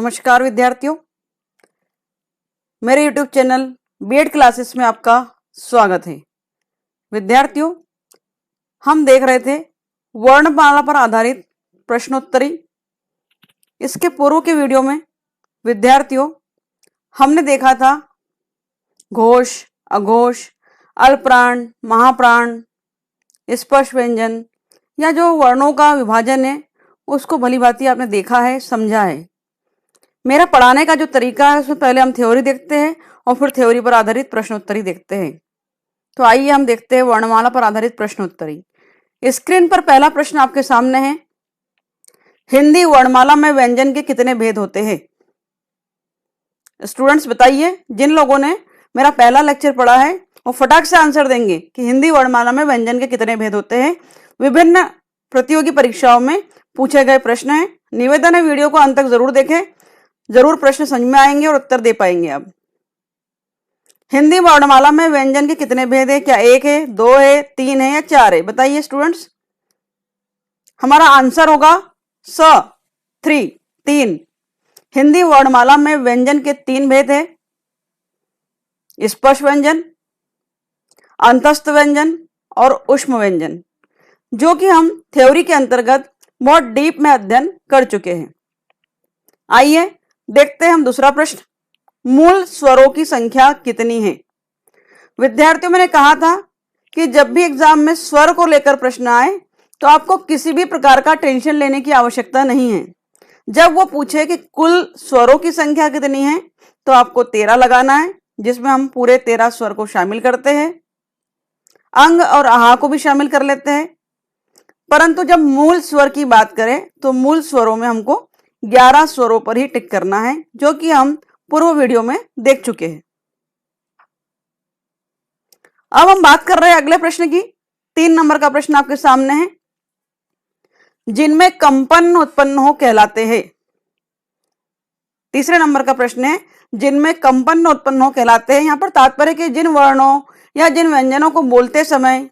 नमस्कार विद्यार्थियों, मेरे YouTube चैनल बीएड क्लासेस में आपका स्वागत है। विद्यार्थियों, हम देख रहे थे वर्णमाला पर आधारित प्रश्नोत्तरी। इसके पूर्व के वीडियो में विद्यार्थियों हमने देखा था घोष, अघोष, अल्पप्राण, महाप्राण, स्पर्श व्यंजन या जो वर्णों का विभाजन है उसको भली भांति आपने देखा है, समझा है। मेरा पढ़ाने का जो तरीका है उसमें पहले हम थ्योरी देखते हैं और फिर थ्योरी पर आधारित प्रश्नोत्तरी देखते हैं। तो आइए हम देखते हैं वर्णमाला पर आधारित प्रश्नोत्तरी। स्क्रीन पर पहला प्रश्न आपके सामने है, हिंदी वर्णमाला में व्यंजन के कितने भेद होते हैं? स्टूडेंट्स बताइए, जिन लोगों ने मेरा पहला लेक्चर पढ़ा है वो फटाक से आंसर देंगे कि हिंदी वर्णमाला में व्यंजन के कितने भेद होते हैं। विभिन्न प्रतियोगी परीक्षाओं में पूछे गए प्रश्न है। निवेदन है वीडियो को अंत तक जरूर देखें, जरूर प्रश्न समझ में आएंगे और उत्तर दे पाएंगे। अब हिंदी वर्णमाला में व्यंजन के कितने भेद है? क्या एक है, दो है, तीन है या चार है? बताइए स्टूडेंट्स। हमारा आंसर होगा स 3, 3। हिंदी वर्णमाला में व्यंजन के 3 भेद है, स्पर्श व्यंजन, अंतस्थ व्यंजन और ऊष्म व्यंजन, जो कि हम थ्योरी के अंतर्गत बहुत डीप में अध्ययन कर चुके हैं। आइए देखते हैं हम दूसरा प्रश्न, मूल स्वरों की संख्या कितनी है? विद्यार्थियों, मैंने कहा था कि जब भी एग्जाम में स्वर को लेकर प्रश्न आए तो आपको किसी भी प्रकार का टेंशन लेने की आवश्यकता नहीं है। जब वो पूछे कि कुल स्वरों की संख्या कितनी है तो आपको 13 लगाना है, जिसमें हम पूरे 13 स्वर को शामिल करते हैं, अंग और आहा को भी शामिल कर लेते हैं। परंतु जब मूल स्वर की बात करें तो मूल स्वरों में हमको 11 स्वरों पर ही टिक करना है, जो कि हम पूर्व वीडियो में देख चुके हैं। अब हम बात कर रहे हैं अगले प्रश्न की। 3 नंबर का प्रश्न आपके सामने है, जिनमें कंपन उत्पन्न हो कहलाते हैं। तीसरे नंबर का प्रश्न है, जिनमें कंपन उत्पन्न हो कहलाते हैं। यहां पर तात्पर्य कि जिन वर्णों या जिन व्यंजनों को बोलते समय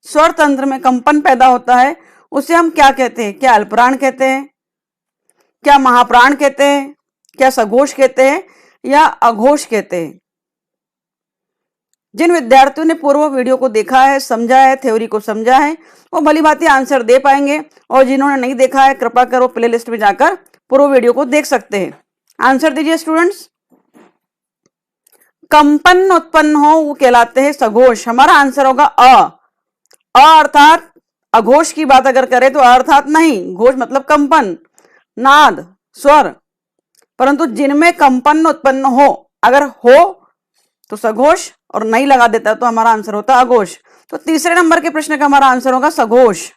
स्वर तंत्र में कंपन पैदा होता है उसे हम क्या कहते हैं? क्या अल्पप्राण कहते हैं, क्या महाप्राण कहते हैं, क्या सघोष कहते हैं या अघोष कहते हैं? जिन विद्यार्थियों ने पूर्व वीडियो को देखा है, समझा है, थ्योरी को समझा है, वो भली भांति आंसर दे पाएंगे, और जिन्होंने नहीं देखा है कृपा कर वो प्लेलिस्ट में जाकर पूर्व वीडियो को देख सकते हैं। आंसर दीजिए स्टूडेंट्स। कंपन उत्पन्न हो वो कहलाते हैं सघोष। हमारा आंसर होगा अ अर्थात अघोष की बात अगर करें तो अर्थात नहीं, घोष मतलब कंपन, नाद, स्वर। परंतु जिनमें कंपन उत्पन्न हो, अगर हो तो सघोष और नहीं लगा देता तो हमारा आंसर होता अघोष। तो तीसरे नंबर के प्रश्न का हमारा आंसर होगा सघोष।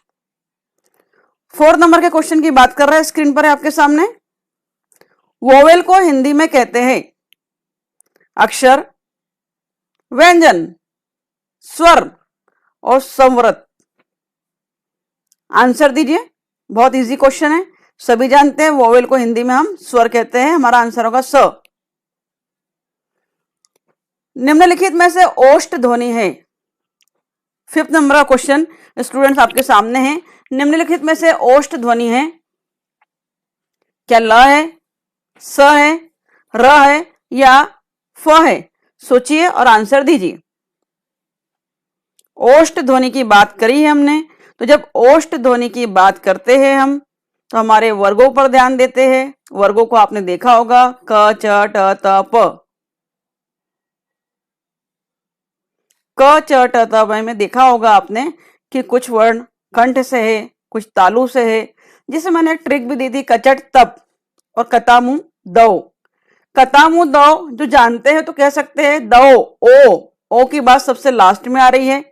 4 नंबर के क्वेश्चन की बात कर रहे हैं, स्क्रीन पर है आपके सामने। वोवेल को हिंदी में कहते हैं अक्षर, व्यंजन, स्वर और संवृत। आंसर दीजिए। बहुत इजी क्वेश्चन है, सभी जानते हैं वोवेल को हिंदी में हम स्वर कहते हैं। हमारा आंसर होगा स। निम्नलिखित में से ओष्ठ ध्वनि है। 5th नंबर का क्वेश्चन स्टूडेंट्स आपके सामने है। निम्नलिखित में से ओष्ठ ध्वनि है, क्या ल है, स है, र है या फ है? सोचिए और आंसर दीजिए। ओष्ठ ध्वनि की बात करी है हमने, तो जब ओष्ठ ध्वनि की बात करते हैं हम तो हमारे वर्गों पर ध्यान देते हैं। वर्गों को आपने देखा होगा, क, च, ट, त, प। क, च, ट, त, प में देखा होगा आपने कि कुछ वर्ण कंठ से है, कुछ तालु से है, जिसे मैंने एक ट्रिक भी दी थी, कचट तप और कतामु दो। कतामु दो जो जानते हैं तो कह सकते हैं दो, ओ की बात सबसे लास्ट में आ रही है,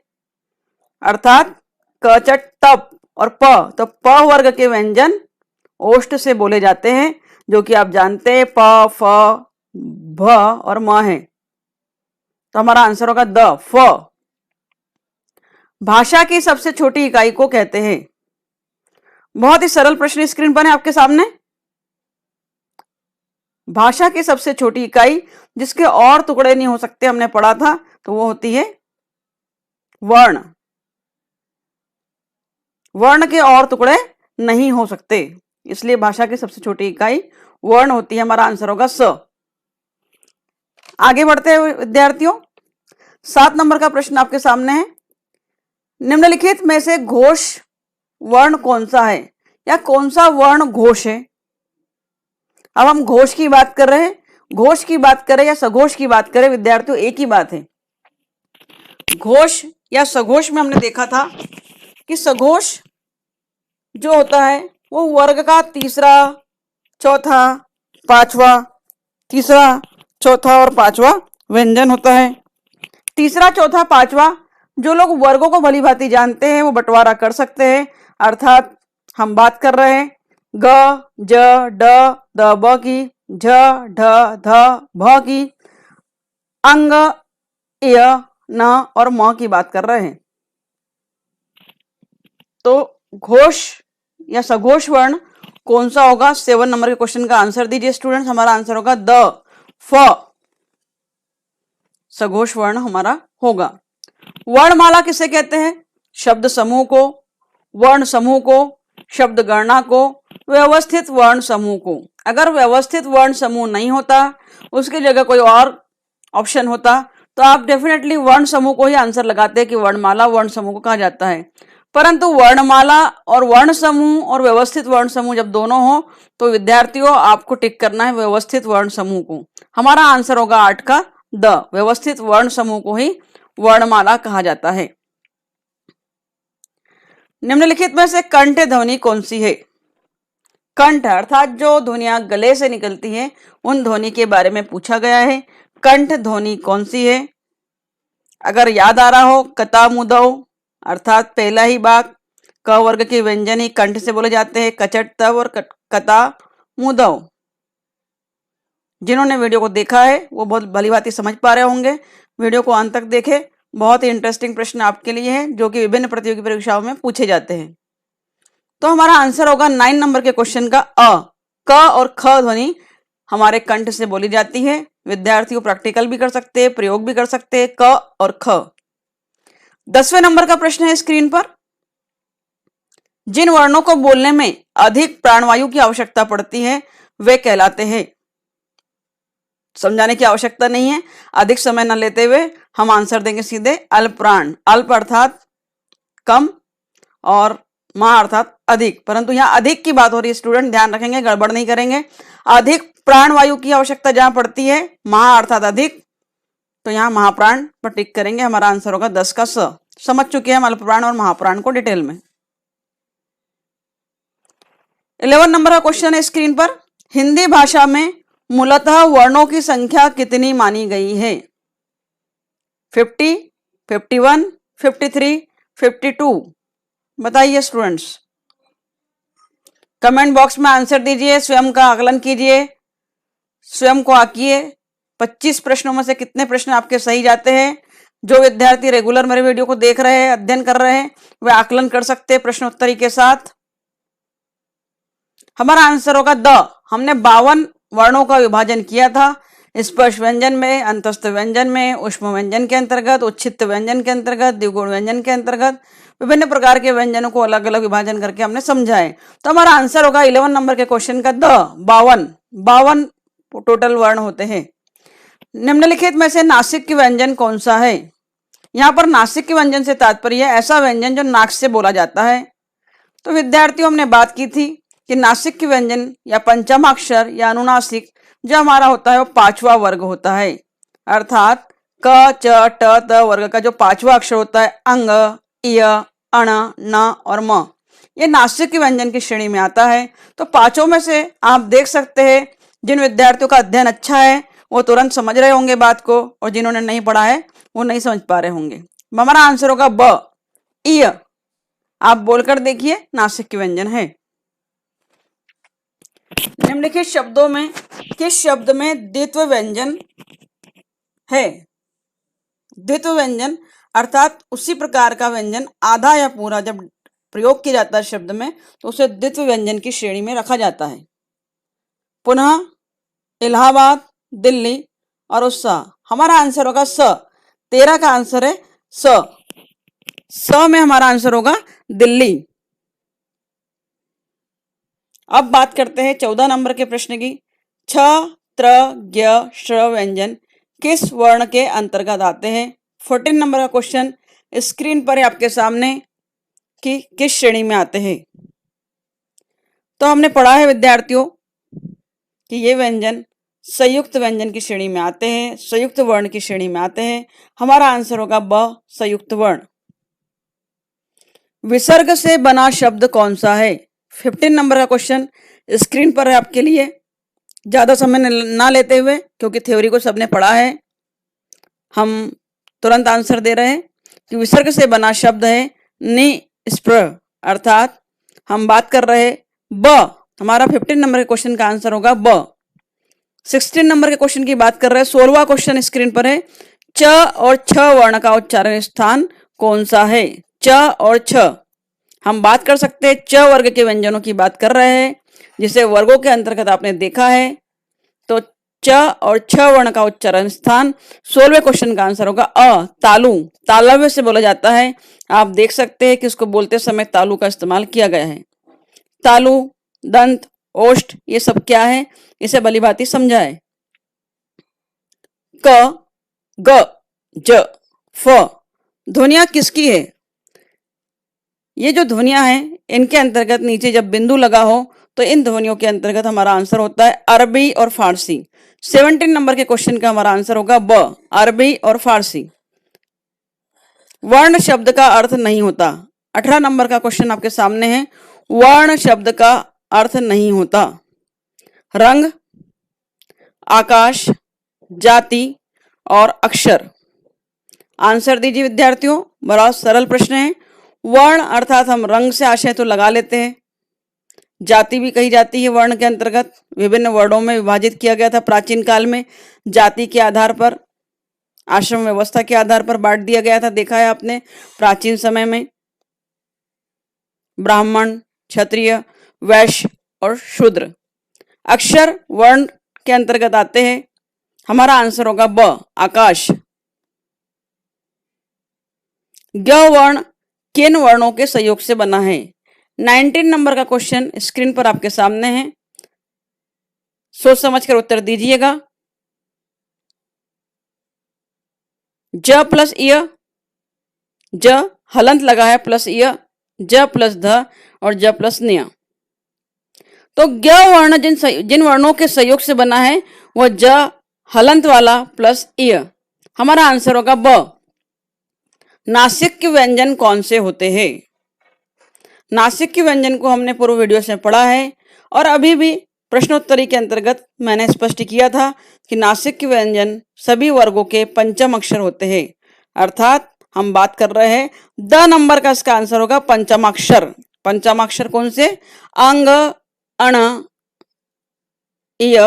अर्थात कचट तप और प। तो प वर्ग के व्यंजन ओष्ठ से बोले जाते हैं, जो कि आप जानते हैं प, फ, भ और म है। तो हमारा आंसर होगा द, फ। भाषा की सबसे छोटी इकाई को कहते हैं। बहुत ही सरल प्रश्न स्क्रीन पर है आपके सामने। भाषा की सबसे छोटी इकाई जिसके और टुकड़े नहीं हो सकते, हमने पढ़ा था, तो वो होती है वर्ण। वर्ण के और टुकड़े नहीं हो सकते, इसलिए भाषा की सबसे छोटी इकाई वर्ण होती है, हमारा आंसर होगा स। आगे बढ़ते हैं विद्यार्थियों, 7 नंबर का प्रश्न आपके सामने है। निम्नलिखित में से घोष वर्ण कौन सा है या कौन सा वर्ण घोष है? अब हम घोष की बात कर रहे हैं, घोष की बात करें या सघोष की बात करें विद्यार्थियों, एक ही बात है। घोष या सघोष में हमने देखा था कि सघोष जो होता है वो वर्ग का तीसरा, चौथा, पांचवा, तीसरा, चौथा और पांचवा व्यंजन होता है। तीसरा, चौथा, पांचवा जो लोग वर्गों को भली भांति जानते हैं वो बंटवारा कर सकते हैं। अर्थात हम बात कर रहे हैं ग, ज, ड, द, ब की, झ, ढ, ध, भ की, अंग, य, न और म की बात कर रहे हैं। तो घोष या सघोष वर्ण कौन सा होगा? 7 नंबर के क्वेश्चन का आंसर दीजिए स्टूडेंट्स। हमारा आंसर होगा द, फ, सघोष वर्ण हमारा होगा। वर्णमाला किसे कहते हैं? शब्द समूह को, वर्ण समूह को, शब्द गणना को, व्यवस्थित वर्ण समूह को। अगर व्यवस्थित वर्ण समूह नहीं होता, उसकी जगह कोई और ऑप्शन होता, तो आप डेफिनेटली वर्ण समूह को ही आंसर लगाते कि वर्णमाला वर्ण समूह को कहा जाता है। परंतु वर्णमाला और वर्ण समूह और व्यवस्थित वर्ण समूह जब दोनों हो तो विद्यार्थियों आपको टिक करना है व्यवस्थित वर्ण समूह को। हमारा आंसर होगा 8 का द, व्यवस्थित वर्ण समूह को ही वर्णमाला कहा जाता है। निम्नलिखित में से कंठ ध्वनि कौन सी है? कंठ अर्थात जो ध्वनियां गले से निकलती है उन ध्वनि के बारे में पूछा गया है। कंठ ध्वनि कौन सी है? अगर याद आ रहा हो, कता, मुदव अर्थात पहला ही भाग, क वर्ग के व्यंजन ही कंठ से बोले जाते हैं, कचट, तव और कता, मुदव। जिन्होंने वीडियो को देखा है वो बहुत भली भांति समझ पा रहे होंगे। वीडियो को अंत तक देखें, बहुत ही इंटरेस्टिंग प्रश्न आपके लिए है जो कि विभिन्न प्रतियोगी परीक्षाओं में पूछे जाते हैं। तो हमारा आंसर होगा 9 नंबर के क्वेश्चन का अ। क और ख ध्वनि हमारे कंठ से बोली जाती है। विद्यार्थियों प्रैक्टिकल भी कर सकते हैं, प्रयोग भी कर सकते हैं, क और ख। 10वें नंबर का प्रश्न है स्क्रीन पर। जिन वर्णों को बोलने में अधिक प्राणवायु की आवश्यकता पड़ती है वे कहलाते हैं। समझाने की आवश्यकता नहीं है, अधिक समय न लेते हुए हम आंसर देंगे सीधे अल्प प्राण। अल्प अर्थात कम और मा अर्थात अधिक, परंतु यहाँ अधिक की बात हो रही है स्टूडेंट, ध्यान रखेंगे, गड़बड़ नहीं करेंगे। अधिक प्राणवायु की आवश्यकता जहां पड़ती है, महा अर्थात अधिक, तो यहाँ महाप्राण पर टिक करेंगे। हमारा आंसर होगा 10 का स। समझ चुके हैं हम अल्प प्राण और महाप्राण को डिटेल में। 11 नंबर का क्वेश्चन है स्क्रीन पर। हिंदी भाषा में मूलतः वर्णों की संख्या कितनी मानी गई है? 50, 51, 53, 52। बताइए स्टूडेंट्स, कमेंट बॉक्स में आंसर दीजिए, स्वयं का आकलन कीजिए, स्वयं को आंकिए। 25 प्रश्नों में से कितने प्रश्न आपके सही जाते हैं? जो विद्यार्थी रेगुलर मेरे वीडियो को देख रहे हैं, अध्ययन कर रहे हैं, वे आकलन कर सकते हैं प्रश्नोत्तरी के साथ। हमारा आंसर होगा द। हमने 52 वर्णों का विभाजन किया था, स्पर्श व्यंजन में, अंतस्थ व्यंजन में, ऊष्म व्यंजन के अंतर्गत, उच्छिष्ट व्यंजन के अंतर्गत, द्विगुण व्यंजन के अंतर्गत, विभिन्न प्रकार के व्यंजनों को अलग अलग विभाजन करके हमने समझा है। तो हमारा आंसर होगा 11 नंबर के क्वेश्चन का द, 52 टोटल वर्ण होते हैं। निम्नलिखित में से नासिक व्यंजन कौन सा है? यहाँ पर नासिक व्यंजन से तात्पर्य है ऐसा व्यंजन जो नाक से बोला जाता है। तो विद्यार्थियों हमने बात की थी कि नासिक व्यंजन या पंचमाक्षर या अनुनासिक जो हमारा होता है वो 5वां वर्ग होता है। अर्थात क, च, ट, त वर्ग का जो 5वां अक्षर होता है, अंग, इय, अण, न और म, ये नासिक व्यंजन की श्रेणी में आता है। तो पांचों में से आप देख सकते हैं जिन विद्यार्थियों का अध्ययन अच्छा है वो तुरंत समझ रहे होंगे बात को, और जिन्होंने नहीं पढ़ा है वो नहीं समझ पा रहे होंगे। हमारा आंसर होगा ब, इय। आप बोलकर देखिए, नासिक व्यंजन है। निम्नलिखित शब्दों में किस शब्द में द्वित्व व्यंजन है? द्वित्व व्यंजन अर्थात उसी प्रकार का व्यंजन आधा या पूरा जब प्रयोग किया जाता है शब्द में तो उसे द्वित्व व्यंजन की श्रेणी में रखा जाता है। पुनः इलाहाबाद, दिल्ली और उत्साह। हमारा आंसर होगा स। 13 का आंसर है स में हमारा आंसर होगा दिल्ली। अब बात करते हैं 14 नंबर के प्रश्न की। छ, त्र, ज्ञ, श्र व्यंजन किस वर्ण के अंतर्गत आते हैं? 14 नंबर का क्वेश्चन स्क्रीन पर है आपके सामने कि किस श्रेणी में आते हैं। तो हमने पढ़ा है विद्यार्थियों कि ये व्यंजन संयुक्त व्यंजन की श्रेणी में आते हैं, संयुक्त वर्ण की श्रेणी में आते हैं। हमारा आंसर होगा ब, संयुक्त वर्ण। विसर्ग से बना शब्द कौन सा है? 15 नंबर का क्वेश्चन स्क्रीन पर है आपके लिए। ज्यादा समय ना लेते हुए, क्योंकि थ्योरी को सबने पढ़ा है, हम तुरंत आंसर दे रहे हैं कि विसर्ग से बना शब्द है निस्पृह, अर्थात हम बात कर रहे ब। हमारा 15 नंबर के क्वेश्चन का आंसर होगा ब। 16 नंबर के क्वेश्चन की बात कर रहे हैं। 16वां क्वेश्चन स्क्रीन पर है। च और छ वर्ण का उच्चारण स्थान कौन सा है? च और छ। हम बात कर सकते हैं च वर्ग के व्यंजनों की बात कर रहे हैं, जिसे वर्गों के अंतर्गत आपने देखा है। तो च और छ वर्ण का उच्चारण स्थान 16वें क्वेश्चन का आंसर होगा अ, तालु। तालव्य से बोला जाता है। आप देख सकते हैं कि इसको बोलते समय तालु का इस्तेमाल किया गया है। तालु, दंत, ओष्ठ, ये सब क्या है, इसे भलीभांति समझाए। क, ग, ज, फ ध्वनियां किसकी है? ये जो ध्वनियां हैं, इनके अंतर्गत नीचे जब बिंदु लगा हो तो इन ध्वनियों के अंतर्गत हमारा आंसर होता है अरबी और फारसी। 17 नंबर के क्वेश्चन का हमारा आंसर होगा ब, अरबी और फारसी। वर्ण शब्द का अर्थ नहीं होता। 18 नंबर का क्वेश्चन आपके सामने है। वर्ण शब्द का अर्थ नहीं होता। रंग, आकाश, जाति और अक्षर। आंसर दीजिए विद्यार्थियों। बड़ा सरल प्रश्न है। वर्ण अर्थात हम रंग से आशय तो लगा लेते हैं। जाति भी कही जाती है वर्ण के अंतर्गत। विभिन्न वर्णों में विभाजित किया गया था प्राचीन काल में। जाति के आधार पर, आश्रम व्यवस्था के आधार पर बांट दिया गया था। देखा है आपने प्राचीन समय में ब्राह्मण, क्षत्रिय, वैश्य और शूद्र। अक्षर वर्ण के अंतर्गत आते हैं। हमारा आंसर होगा ब, आकाश। ग वर्ण किन वर्णों के सहयोग से बना है? 19 नंबर का क्वेश्चन स्क्रीन पर आपके सामने है। सोच समझकर उत्तर दीजिएगा। ज प्लस य, ज हलंत लगा है प्लस य, ज प्लस ध और ज प्लस न्य। तो ग वर्ण जिन वर्णों के सहयोग से बना है वह ज हलंत वाला प्लस य। हमारा आंसर होगा ब। नासिक के व्यंजन कौन से होते हैं? नासिक के व्यंजन को हमने पूर्व वीडियो से पढ़ा है और अभी भी प्रश्नोत्तरी के अंतर्गत मैंने स्पष्ट किया था कि नासिक के व्यंजन सभी वर्गों के पंचम अक्षर होते हैं। अर्थात हम बात कर रहे हैं द नंबर का, इसका आंसर होगा पंचमाक्षर। पंचमाक्षर कौन से? अंग, अण, इय,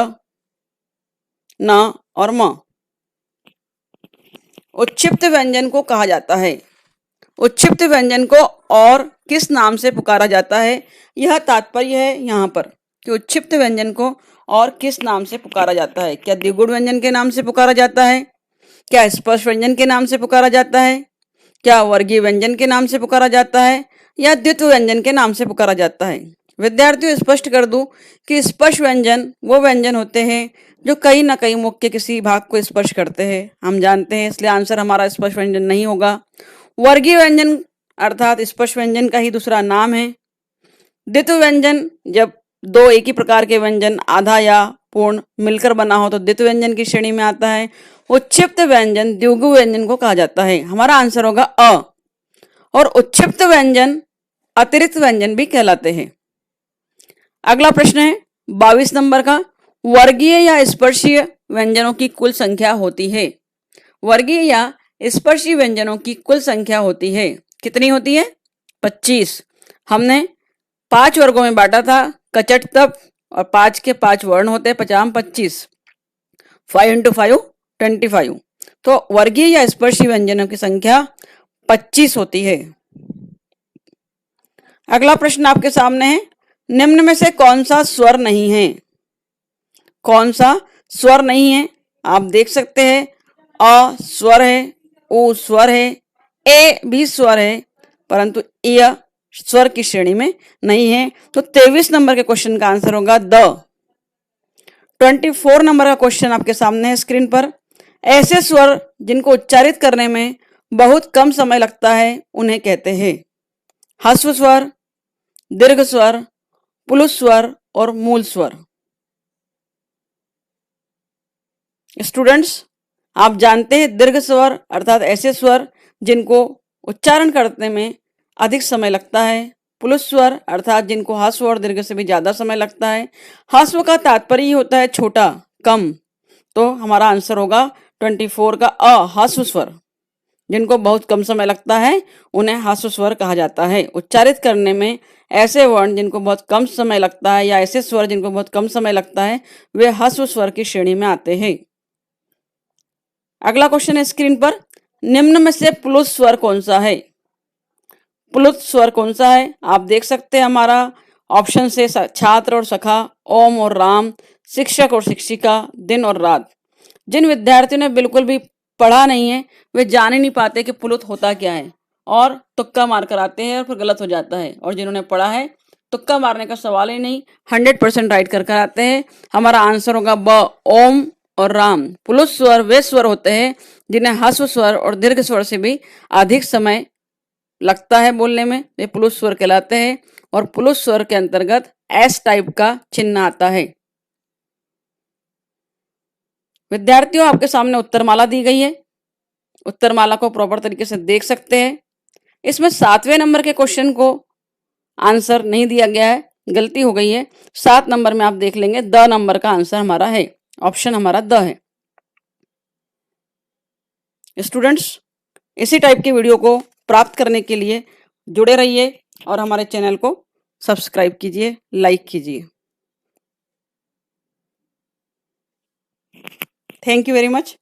न और म। उच्छिप्त व्यंजन को कहा जाता है। उच्छिप्त व्यंजन को और किस नाम से पुकारा जाता है? यह तात्पर्य है यहाँ पर कि उच्छिप्त व्यंजन को और किस नाम से पुकारा जाता है। क्या द्विगुण व्यंजन के नाम से पुकारा जाता है? क्या स्पर्श व्यंजन के नाम से पुकारा जाता है? क्या वर्गीय व्यंजन के नाम से पुकारा जाता है? या द्वित्व व्यंजन के नाम से पुकारा जाता है? विद्यार्थियों, स्पष्ट कर दूं कि स्पर्श व्यंजन वो व्यंजन होते हैं जो कहीं ना कहीं मुख के किसी भाग को स्पर्श करते हैं, हम जानते हैं, इसलिए आंसर हमारा स्पर्श व्यंजन नहीं होगा। वर्गीय व्यंजन अर्थात स्पर्श व्यंजन का ही दूसरा नाम है। द्वित्व व्यंजन जब दो एक ही प्रकार के व्यंजन आधा या पूर्ण मिलकर बना हो तो द्वित्व व्यंजन की श्रेणी में आता है। उच्छिप्त व्यंजन द्विगु व्यंजन को कहा जाता है। हमारा आंसर होगा अ। और उच्छिप्त व्यंजन अतिरिक्त व्यंजन भी कहलाते हैं। अगला प्रश्न है 22 नंबर का। वर्गीय या स्पर्शीय व्यंजनों की कुल संख्या होती है। वर्गीय या स्पर्शीय व्यंजनों की कुल संख्या होती है। कितनी होती है? 25। हमने 5 वर्गों में बांटा था, कचट तप, और 5 के 5 वर्ण होते हैं, 50 25, 5 इंटू 5 25। तो वर्गीय या स्पर्शीय व्यंजनों की संख्या 25 होती है। अगला प्रश्न आपके सामने है। निम्न में से कौन सा स्वर नहीं है? कौन सा स्वर नहीं है? आप देख सकते हैं अ स्वर है, उ स्वर है, ए भी स्वर है, परंतु य स्वर की श्रेणी में नहीं है। तो 23 नंबर के क्वेश्चन का आंसर होगा द। 24 नंबर का क्वेश्चन आपके सामने है स्क्रीन पर। ऐसे स्वर जिनको उच्चारित करने में बहुत कम समय लगता है उन्हें कहते हैं ह्रस्व स्वर, दीर्घ स्वर, पुल्लिंग स्वर और मूल स्वर। स्टूडेंट्स, आप जानते हैं दीर्घ स्वर अर्थात ऐसे स्वर जिनको उच्चारण करने में अधिक समय लगता है, पुल्लिंग स्वर अर्थात जिनको ह्रस्व और दीर्घ से भी ज्यादा समय लगता है। ह्रस्व का तात्पर्य ही होता है छोटा, कम, तो हमारा आंसर होगा 24 का ह्रस्व स्वर। जिनको बहुत कम समय लगता है उन्हें ह्रस्व स्वर कहा जाता है। उच्चारित करने में ऐसे वर्ण जिनको बहुत कम समय लगता है या ऐसे स्वर जिनको बहुत कम समय लगता है वे ह्रस्व स्वर की श्रेणी में आते हैं। अगला क्वेश्चन है स्क्रीन पर, निम्न में से पुल्लिंग स्वर कौन सा है? पुल्लिंग स्वर कौन सा है आप देख सकते हैं। हमारा ऑप्शन से छात्र और सखा, ओम और राम, शिक्षक और शिक्षिका, दिन और रात। जिन विद्यार्थियों ने बिल्कुल भी पढ़ा नहीं है वे जान ही नहीं पाते कि पुल्लिंग होता क्या है और तुक्का मार कर आते हैं और फिर गलत हो जाता है। और जिन्होंने पढ़ा है तुक्का मारने का सवाल ही नहीं, 100% राइट कर आते हैं। हमारा आंसर होगा ब, ओम और राम। पुल्लिंग स्वर वे स्वर होते हैं जिन्हें ह्रस्व स्वर और दीर्घ स्वर से भी अधिक समय लगता है बोलने में, वे पुल्लिंग स्वर कहलाते हैं। और पुल्लिंग स्वर के अंतर्गत एस टाइप का चिन्ह आता है। विद्यार्थियों, आपके सामने उत्तरमाला दी गई है। उत्तरमाला को प्रॉपर तरीके से देख सकते हैं। इसमें 7वें नंबर के क्वेश्चन को आंसर नहीं दिया गया है, गलती हो गई है। 7 नंबर में आप देख लेंगे द नंबर का आंसर हमारा है, ऑप्शन हमारा द है। स्टूडेंट्स, इसी टाइप की वीडियो को प्राप्त करने के लिए जुड़े रहिए और हमारे चैनल को सब्सक्राइब कीजिए, लाइक कीजिए। Thank you very much.